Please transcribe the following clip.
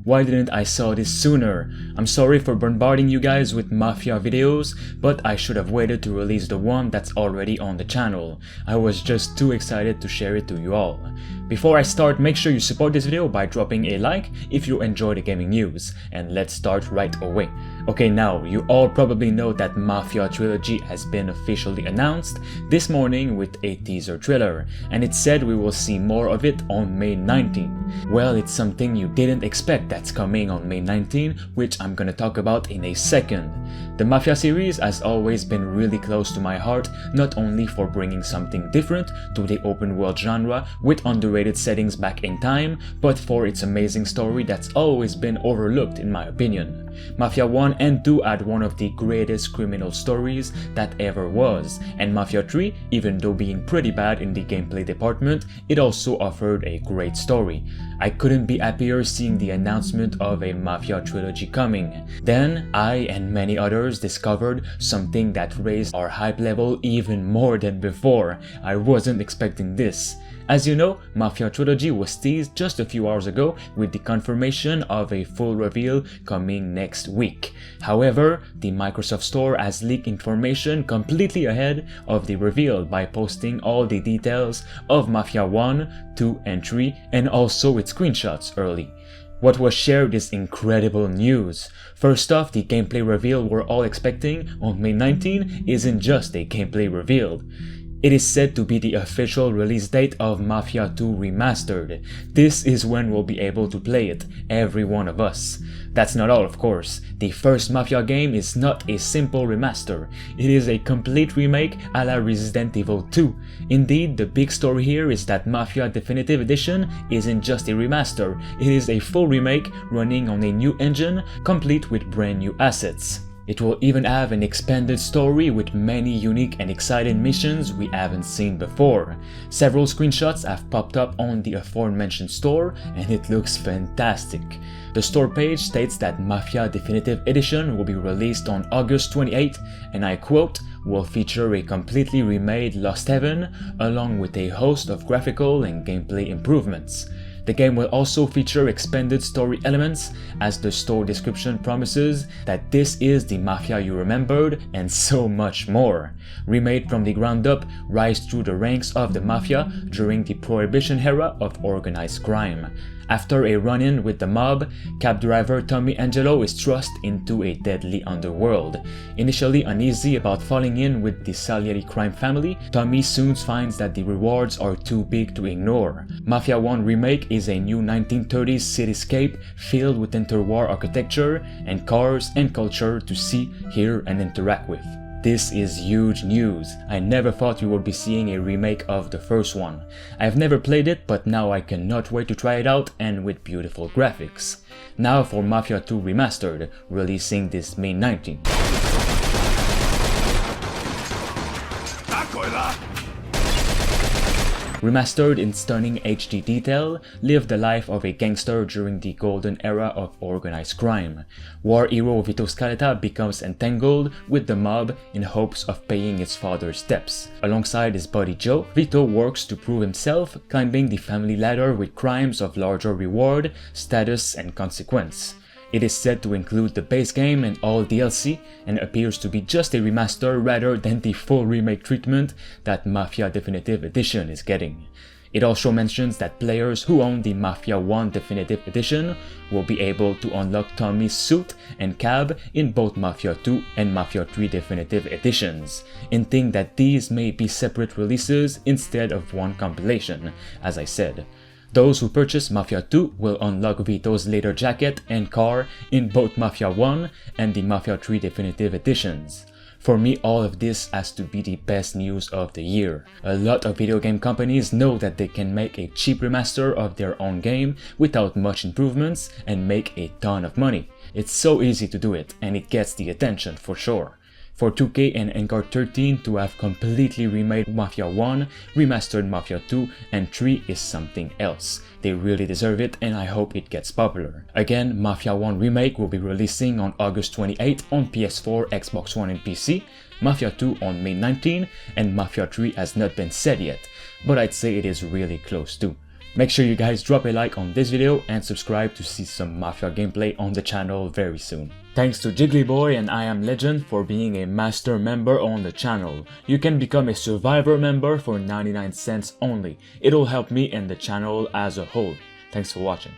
Why didn't I saw this sooner? I'm sorry for bombarding you guys with Mafia videos, but I should have waited to release the one that's already on the channel. I was just too excited to share it to you all. Before I start, make sure you support this video by dropping a like if you enjoy the gaming news, and let's start right away. Okay, now, you all probably know that Mafia Trilogy has been officially announced this morning with a teaser trailer, and it said we will see more of it on May 19. Well, it's something you didn't expect that's coming on May 19, which I'm gonna talk about in a second. The Mafia series has always been really close to my heart, not only for bringing something different to the open world genre with underrated settings back in time, but for its amazing story that's always been overlooked in my opinion. Mafia 1 and 2 had one of the greatest criminal stories that ever was, and Mafia 3, even though being pretty bad in the gameplay department, it also offered a great story. I couldn't be happier seeing the announcement of a Mafia Trilogy coming. Then, I and many others discovered something that raised our hype level even more than before. I wasn't expecting this. As you know, Mafia Trilogy was teased just a few hours ago with the confirmation of a full reveal coming next week. However, the Microsoft Store has leaked information completely ahead of the reveal by posting all the details of Mafia 1, 2 and 3 and also its screenshots early. What was shared is incredible news. First off, the gameplay reveal we're all expecting on May 19 isn't just a gameplay reveal. It is said to be the official release date of Mafia 2 Remastered. This is when we'll be able to play it, every one of us. That's not all, of course. The first Mafia game is not a simple remaster. It is a complete remake a la Resident Evil 2. Indeed, the big story here is that Mafia Definitive Edition isn't just a remaster, it is a full remake running on a new engine, complete with brand new assets. It will even have an expanded story with many unique and exciting missions we haven't seen before. Several screenshots have popped up on the aforementioned store and it looks fantastic. The store page states that Mafia Definitive Edition will be released on August 28 and I quote, will feature a completely remade Lost Heaven along with a host of graphical and gameplay improvements. The game will also feature expanded story elements, as the store description promises that this is the Mafia you remembered and so much more. Remade from the ground up, rise through the ranks of the Mafia during the Prohibition era of organized crime. After a run-in with the mob, cab driver Tommy Angelo is thrust into a deadly underworld. Initially uneasy about falling in with the Salieri crime family, Tommy soon finds that the rewards are too big to ignore. Mafia 1 Remake is a new 1930s cityscape filled with interwar architecture and cars and culture to see, hear and interact with. This is huge news. I never thought we would be seeing a remake of the first one. I've never played it, but now I cannot wait to try it out and with beautiful graphics. Now for Mafia 2 Remastered, releasing this May 19. Remastered in stunning HD detail, live the life of a gangster during the golden era of organized crime. War hero Vito Scaletta becomes entangled with the mob in hopes of paying his father's debts. Alongside his buddy Joe, Vito works to prove himself, climbing the family ladder with crimes of larger reward, status and consequence. It is said to include the base game and all DLC, and appears to be just a remaster rather than the full remake treatment that Mafia Definitive Edition is getting. It also mentions that players who own the Mafia 1 Definitive Edition will be able to unlock Tommy's suit and cab in both Mafia 2 and Mafia 3 Definitive Editions, hinting that these may be separate releases instead of one compilation, as I said. Those who purchase Mafia 2 will unlock Vito's leather jacket and car in both Mafia 1 and the Mafia 3 Definitive Editions. For me, all of this has to be the best news of the year. A lot of video game companies know that they can make a cheap remaster of their own game without much improvements and make a ton of money. It's so easy to do it, and it gets the attention for sure. For 2K and Hangar 13 to have completely remade Mafia 1, remastered Mafia 2 and 3 is something else. They really deserve it and I hope it gets popular. Again, Mafia 1 Remake will be releasing on August 28 on PS4, Xbox One and PC, Mafia 2 on May 19, and Mafia 3 has not been said yet, but I'd say it is really close too. Make sure you guys drop a like on this video and subscribe to see some Mafia gameplay on the channel very soon. Thanks to Jigglyboy and I Am Legend for being a master member on the channel. You can become a survivor member for 99 cents only. It'll help me and the channel as a whole. Thanks for watching.